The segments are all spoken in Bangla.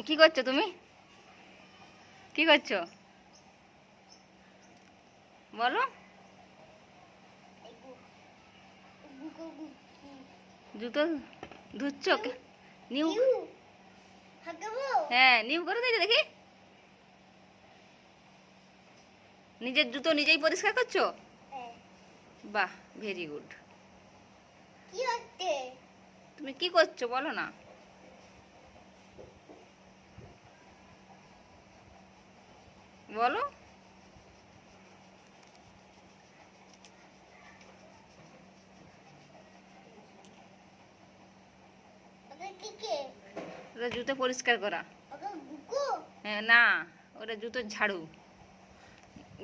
কি করছো তুমি? কি করছো বলো? জুতো ধুচ্ছ? নিউ? হ্যাঁ, নিউ করে দিয়েছে দেখি। নিজের জুতো নিজেই পরিষ্কার করছো? বাহ, ভেরি গুড। তুমি কি করছো বলো না? বলো। ওটা জুতো পরিষ্কার করা। হ্যাঁ, না, ওটা জুতোর ঝাড়ু।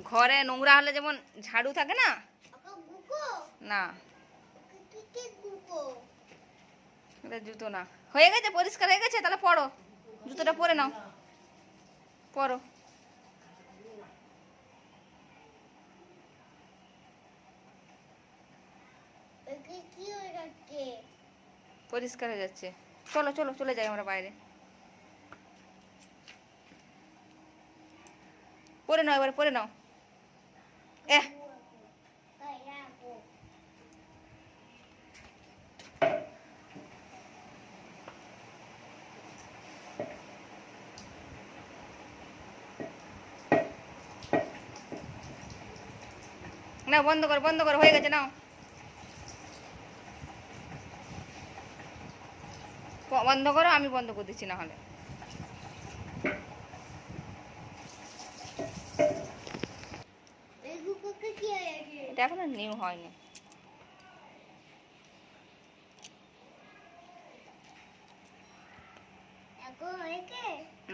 ঘরে নোংরা হলে যেমন ঝাড়ু থাকে না, না এটা জুতো না। হয়ে গেছে, পরিষ্কার হয়ে গেছে, তাহলে পরো, জুতোটা পরে নাও, পরো। পরিষ্কার হয়ে যাচ্ছে। চলো চলো, চলে যাই আমরা বাইরে। পরে নাও, এবার পরে নাও। না, বন্ধ করো, বন্ধ করো, হয়ে গেছে, নাও। বন্ধ করো, আমি বন্ধ করে দিচ্ছি না হলে। এটা এখনো নিউ হয়নি।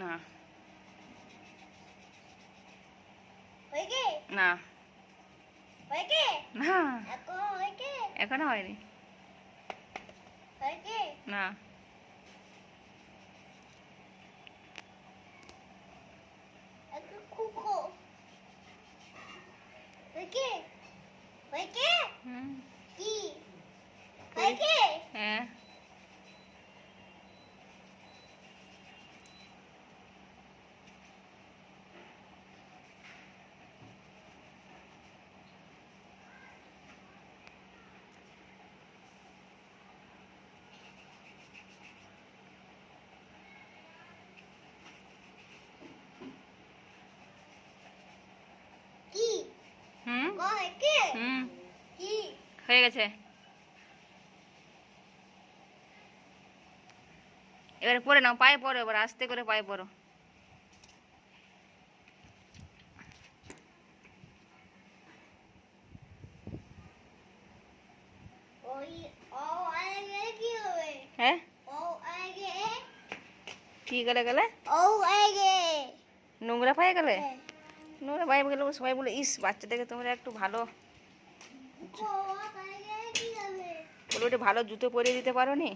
না না না, এখনো হয়নি। না, হ্যাঁ। হয়ে গেছে। এবারে পরে নাও, পায়ে পরো, এবার আস্তে করে পায়ে পরো। হ্যাঁ, কি গেলে গেলে নোংরা পায়ে গেলে? নোংরা পায়ে গেলে সবাই বলে, ইস বাচ্চাদেরকে তোমরা একটু ভালো বলো, একটু ভালো জুতো পরিয়ে দিতে পারো নি?